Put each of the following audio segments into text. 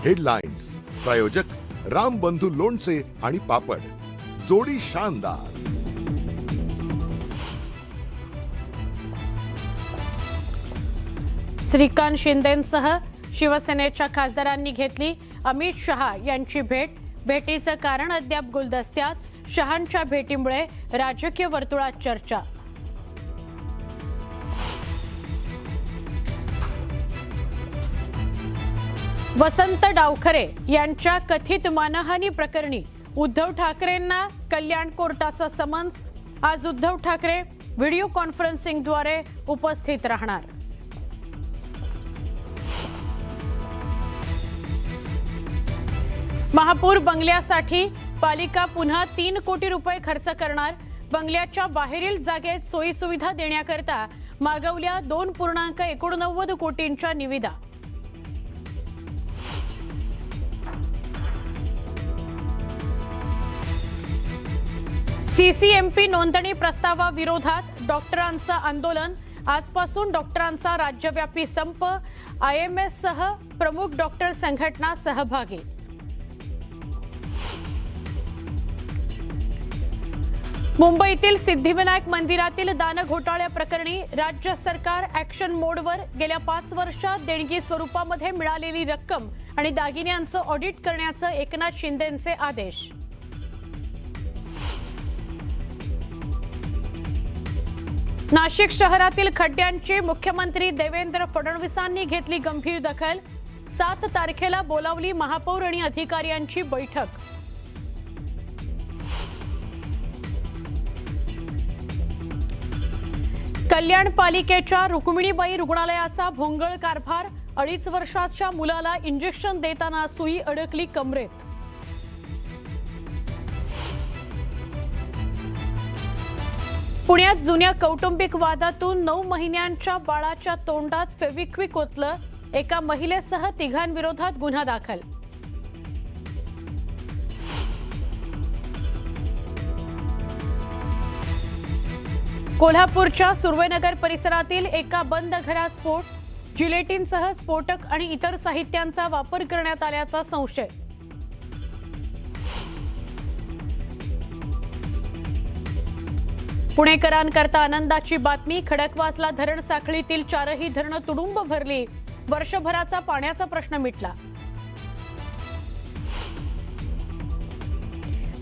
Headlines प्रायोजक रामबंधू लोणचे आणि पापड, जोडी शानदार। श्रीकांत शिंदेंसह शिवसेनेच्या खासदारांनी घेतली अमित शहा यांची भेट। भेटीचं कारण अद्याप गुलदस्त्यात। शहांच्या भेटीमुळे राजकीय वर्तुळात चर्चा। वसंत डावखरे यांच्या कथित मानहानी प्रकरणी उद्धव ठाकरेंना कल्याण कोर्टाचा समन्स। आज उद्धव ठाकरे व्हिडिओ कॉन्फरन्सिंगद्वारे उपस्थित राहणार। महापौर बंगल्यासाठी पालिका पुन्हा 3 कोटी रुपये खर्च करणार। बंगल्याच्या बाहेरील जागेत सोयी सुविधा देण्याकरता मागवल्या 2.89 कोटींच्या निविदा। सीसीएमपी नोंदणी प्रस्तावाविरोधात डॉक्टरांचं आंदोलन। आजपासून डॉक्टरांचा राज्यव्यापी संप। आयएमएस सह प्रमुख डॉक्टर संघटना सहभागी। मुंबईतील सिद्धिविनायक मंदिरातील दान घोटाळ्या प्रकरणी राज्य सरकार ॲक्शन मोडवर। गेल्या 5 वर्षात देणगी स्वरूपामध्ये मिळालेली रक्कम आणि दागिन्यांचं ऑडिट करण्याचं एकनाथ शिंदेंचे आदेश। नाशिक शहरातील खड्ड्यांची मुख्यमंत्री देवेंद्र फडणवीसांनी घेतली गंभीर दखल। 7 तारखेला बोलावली महापौर आणि अधिकाऱ्यांची बैठक। कल्याण पालिकेच्या रुक्मिणीबाई रुग्णालयाचा भोंगळ कारभार। 2.5 वर्षाच्या मुलाला इंजेक्शन देताना सुई अडकली कमरेत। पुण्यात जुन्या कौटुंबिक वादातून 9 महिन्यांच्या बाळाच्या तोंडात फेविक्विक ओतलं। एका महिलेसह 3घांविरोधात गुन्हा दाखल। कोल्हापूरच्या सुर्वेनगर परिसरातील एका बंद घरात स्फोट। जिलेटिनसह स्फोटक आणि इतर साहित्यांचा वापर करण्यात आल्याचा संशय। पुणेकरांकरता आनंदाची बातमी। खडकवासला धरण साखळीतील 4ही धरणं तुडुंब भरली। वर्षभराचा पाण्याचा प्रश्न मिटला।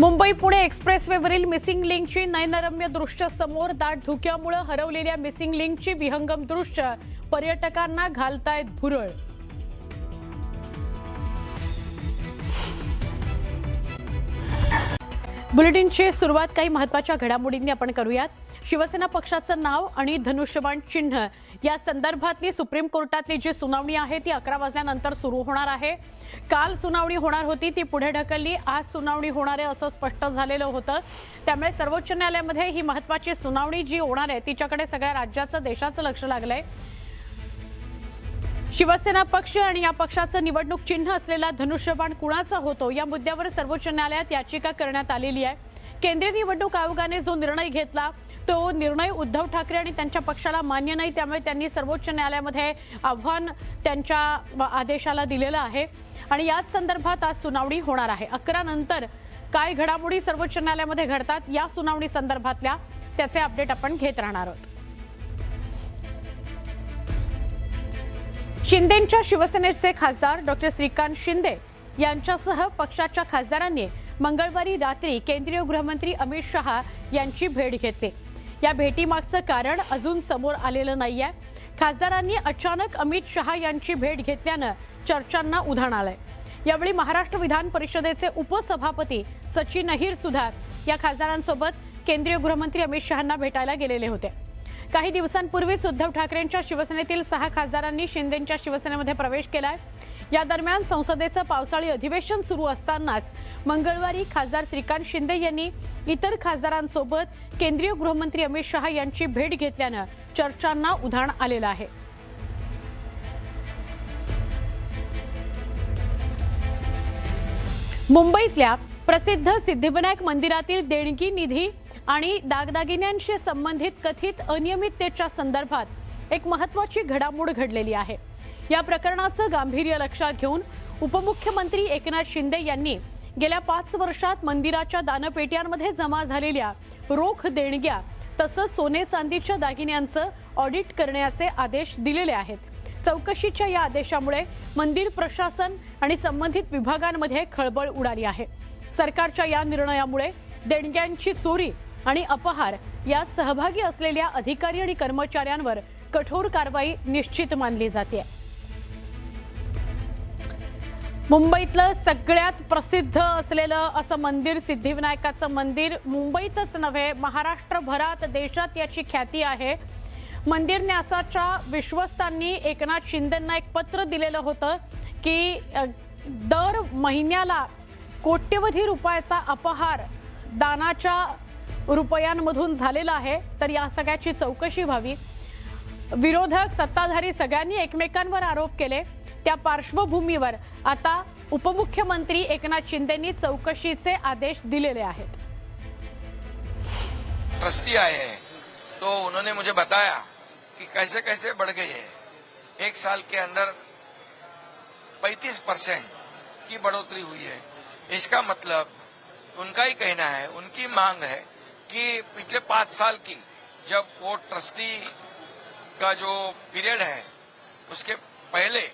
मुंबई पुणे एक्सप्रेसवेवरील मिसिंग लिंकची नयनरम्य दृश्य समोर। दाट धुक्यामुळे हरवलेल्या मिसिंग लिंकची विहंगम दृश्य पर्यटकांना घालतायत भुरळ। बुलेटिनची सुरुवात काही महत्त्वाच्या घडामोडींनी आपण करूयात। शिवसेना पक्षाचं नाव आणि धनुष्यबाण चिन्ह या संदर्भातली सुप्रीम कोर्टातली जी सुनावणी आहे ती 11 वाजल्यानंतर सुरू होणार आहे। काल सुनावणी होणार होती ती पुढे ढकलली। आज सुनावणी होणार आहे असं स्पष्ट झालेलं होतं। त्यामुळे सर्वोच्च न्यायालयामध्ये ही महत्त्वाची सुनावणी जी होणार आहे तिच्याकडे सगळ्या राज्याचं देशाचं लक्ष लागलंय। शिवसेना पक्ष आणि या पक्षाचं निवडणूक चिन्ह असलेला धनुष्यबाण कुणाचा होतो या मुद्द्यावर सर्वोच्च न्यायालयात याचिका करण्यात आलेली आहे। केंद्रीय निवडणूक आयोगाने जो निर्णय घेतला तो निर्णय उद्धव ठाकरे आणि त्यांच्या पक्षाला मान्य नाही। त्यामुळे त्यांनी सर्वोच्च न्यायालयामध्ये आव्हान त्यांच्या आदेशाला दिलेलं आहे आणि याच संदर्भात आज सुनावणी होणार आहे। 11 नंतर काय घडामोडी सर्वोच्च न्यायालयामध्ये घडतात या सुनावणी संदर्भातल्या त्याचे अपडेट आपण घेत राहणार आहोत। शिंदेंच्या शिवसेनेचे खासदार डॉक्टर श्रीकांत शिंदे यांच्यासह पक्षाच्या खासदारांनी मंगळवारी रात्री केंद्रीय गृहमंत्री अमित शहा यांची भेट घेतली। या भेटीमागचं कारण अजून समोर आलेलं नाहीये। खासदारांनी अचानक अमित शहा यांची भेट घेतल्यानं चर्चांना उधाण आलंय। यावेळी महाराष्ट्र विधान परिषदेचे उपसभापती सचिन अहिर सुद्धा या खासदारांसोबत केंद्रीय गृहमंत्री अमित शहांना भेटायला गेलेले होते। काही दिवसांपूर्वीच उद्धव ठाकरेंच्या शिवसेनेतील 6 खासदारांनी शिंदेंच्या शिवसेनेमध्ये प्रवेश केलाय। या दरम्यान संसदेचं पावसाळी अधिवेशन सुरू असतानाच मंगळवारी खासदार श्रीकांत शिंदे यांनी इतर खासदारांसोबत केंद्रीय गृहमंत्री अमित शहा यांची भेट घेतल्यानं चर्चांना उधाण आलेलं आहे। मुंबईतल्या प्रसिद्ध सिद्धिविनायक मंदिरातील देणगी निधी आणि दागदागिन्यांशी संबंधित कथित अनियमिततेच्या संदर्भात एक महत्त्वाची घडामोड घडलेली आहे। या प्रकरणाचं गांभीर्य लक्षात घेऊन उपमुख्यमंत्री एकनाथ शिंदे यांनी गेल्या 5 वर्षात मंदिराच्या दानपेट्यांमध्ये जमा झालेल्या रोख देणग्या तसंच सोने चांदीच्या दागिन्यांचं ऑडिट करण्याचे आदेश दिलेले आहेत. चौकशीच्या या आदेशामुळे मंदिर प्रशासन आणि संबंधित विभागांमध्ये खळबळ उडाली आहे. सरकारच्या या निर्णयामुळे देणग्यांची चोरी आणि अपहार यात सहभागी असलेल्या अधिकारी आणि कर्मचाऱ्यांवर कठोर कारवाई निश्चित मानली जाते. मुंबईतलं सगळ्यात प्रसिद्ध असलेलं असं मंदिर सिद्धिविनायकाचं मंदिर मुंबईतच नव्हे महाराष्ट्रभरात देशात याची ख्याती आहे. मंदिर न्यासाच्या विश्वस्तांनी एकनाथ शिंदेंना एक पत्र दिलेलं होतं की दर महिन्याला कोट्यवधी रुपयाचा अपहार दानाच्या रुपयांमधून झालेला आहे, तर या सगळ्याची चौकशी व्हावी. विरोधक सत्ताधारी सगळ्यांनी एकमेकांवर आरोप केले. त्या पार्श्वभूमीवर आता उपमुख्यमंत्री एकनाथ शिंदेंनी चौकशीचे आदेश दिलेले आहेत. ट्रस्टी आए हैं तो उन्होंने मुझे बताया कि कैसे कैसे बढ़ गई है. 1 साल के अंदर 35% की बढ़ोतरी हुई है. इसका मतलब उनका ही कहना है, उनकी मांग है कि पिछले 5 साल की जब वो ट्रस्टी का जो पीरियड है उसके पहले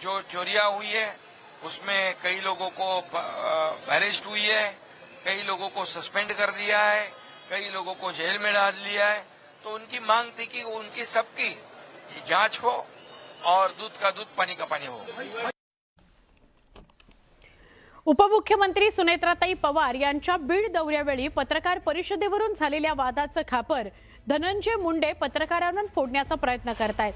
जो चोरियां हुई है उसमें कई लोगों को अरेस्ट हुई है, कई लोगों को सस्पेंड कर दिया है, कई लोगों को जेल में डाल दिया है. तो उनकी मांग थी कि उनकी सबकी जांच हो और दूध का दूध पानी का पानी हो. उपमुख्यमंत्री सुनेत्राताई पवार यांच्या बीड दौऱ्यावेळी पत्रकार परिषदेवरून झालेल्या वादाचं खापर धनंजय मुंडे पत्रकारांवर फोडण्याचा प्रयत्न करतायत.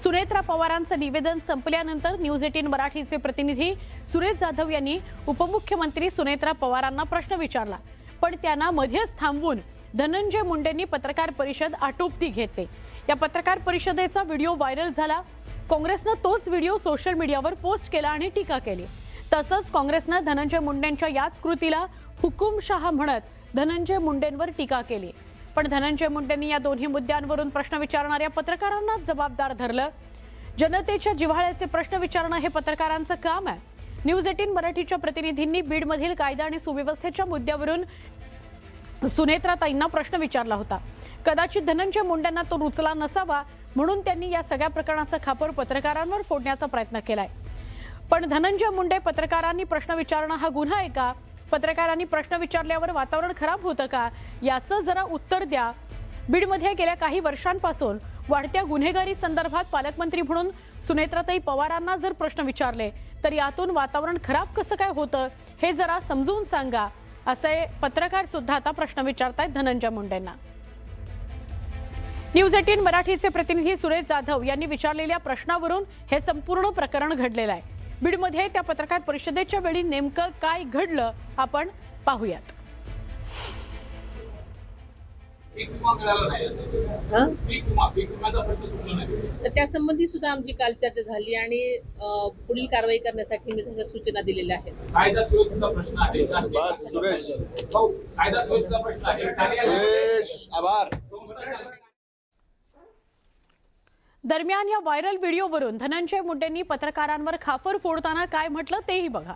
सुनेत्रा पवारांचं निवेदन संपल्यानंतर न्यूज 18 मराठीचे प्रतिनिधी सुरेश जाधव यांनी उपमुख्यमंत्री सुनेत्रा पवारांना प्रश्न विचारला, पण त्यांना मध्येच थांबवून धनंजय मुंडेंनी पत्रकार परिषद आटोपती घेतली. या पत्रकार परिषदेचा व्हिडिओ व्हायरल झाला. काँग्रेसनं तोच व्हिडिओ सोशल मीडियावर पोस्ट केला आणि टीका केली. तसंच काँग्रेसनं धनंजय मुंडेंच्या याच कृतीला हुकुमशहा म्हणत धनंजय मुंडेंवर टीका केली. पण धनंजय मुंडेंनी या दोन्ही मुद्द्यांवरून प्रश्न विचारणाऱ्या पत्रकारांना जबाबदार धरलं. जनतेच्या जिव्हाळ्याचे प्रश्न विचारणं हे पत्रकारांचं काम आहे. न्यूज 18 मराठीच्या प्रतिनिधींनी बीडमधील कायदा आणि सुव्यवस्थेच्या मुद्द्यावरून सुनेत्राताईंना प्रश्न विचारला होता. कदाचित धनंजय मुंडेंना तो रुचला नसावा म्हणून त्यांनी या सगळ्या प्रकरणाचा खापर पत्रकारांवर फोडण्याचा प्रयत्न केलाय. पण धनंजय मुंडे पत्रकारांनी प्रश्न विचारणं हा गुन्हा आहे का? पत्रकारांनी प्रश्न विचारल्यावर वातावरण खराब होतं का? याचं जरा उत्तर द्या. बीडमध्ये गेल्या काही वर्षांपासून वाढत्या गुन्हेगारी संदर्भात पालकमंत्री म्हणून सुनेत्राताई पवारांना जर प्रश्न विचारले तर यातून वातावरण खराब कसं काय होतं हे जरा समजून सांगा, असे पत्रकार सुद्धा आता प्रश्न विचारतायत धनंजय मुंडेंना. न्यूज 18 मराठीचे प्रतिनिधी सुरेश जाधव यांनी विचारलेल्या प्रश्नावरून हे संपूर्ण प्रकरण घडलेलं आहे. बीडमध्ये त्या पत्रकार परिषदेच्या वेळी नेमकं काय घडलं आपण पाहूयात. त्यासंबंधी सुद्धा आमची काल चर्चा झाली आणि पुढील कारवाई करण्यासाठी मी तशा सूचना दिलेल्या आहेत. कायदा सुव्यवस्थेचा प्रश्न आहे. कायदा सुव्यवस्थेचा प्रश्न आहे. आभार. दरम्यान या व्हायरल व्हिडिओवरून धनंजय मुंडेंनी पत्रकारांवर खापर फोडताना काय म्हटलं तेही बघा.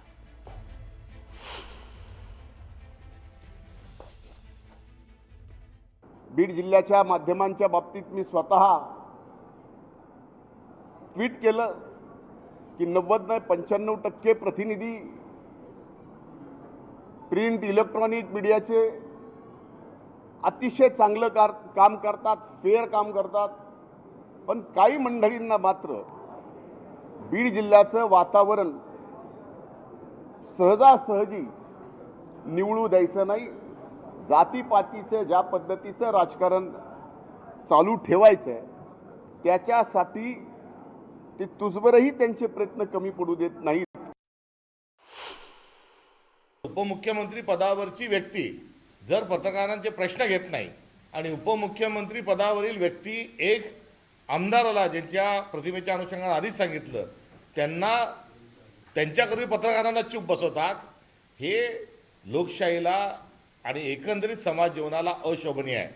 बीड जिल्ह्याच्या माध्यमांच्या बाबतीत मी स्वतः ट्विट केलं की 90-95% प्रतिनिधी प्रिंट इलेक्ट्रॉनिक मीडियाचे अतिशय चांगलं काम करतात, फेअर काम करतात. पण काही मंडळींना मात्र बीड जिल्ह्याचं वातावरण सहजासहजी निवळू द्यायचं नाही. जातीपातीचं ज्या पद्धतीचं राजकारण चालू ठेवायचं आहे त्याच्यासाठी ते तुझबरही त्यांचे प्रयत्न कमी पडू देत नाहीत. उपमुख्यमंत्री पदावरची व्यक्ती जर पत्रकारांचे प्रश्न घेत नाही आणि उपमुख्यमंत्री पदावरील व्यक्ती एक आमदाराला ज्यांच्या प्रतिमेच्या अनुषंगाने आधीच सांगितलं त्यांना त्यांच्याकरवी पत्रकारांना चूप बसवतात, हे लोकशाहीला आणि एकंदरीत समाज जीवनाला अशोभनीय आहे.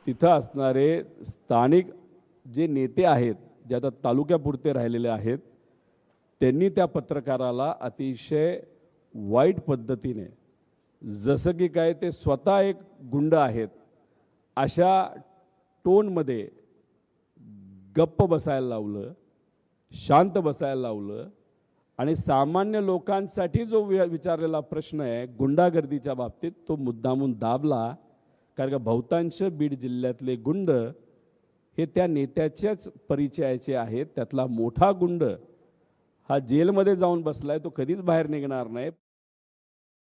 तिथं असणारे स्थानिक जे नेते आहेत जे आता तालुक्यापुरते राहिलेले आहेत त्यांनी त्या पत्रकाराला अतिशय वाईट पद्धतीने, जसं की काय ते स्वतः एक गुंड आहेत अशा टोनमध्ये गप्प बसायला लावलं, शांत बसायला लावलं आणि सामान्य लोकांसाठी जो विचारलेला प्रश्न आहे गुंडागर्दीच्या बाबतीत तो मुद्दामून दाबला. कारण का बहुतांश बीड जिल्ह्यातले गुंड हे त्या नेत्याच्याच परिचयाचे आहेत. त्यातला मोठा गुंड हा जेलमध्ये जाऊन बसलाय, तो कधीच बाहेर निघणार नाही.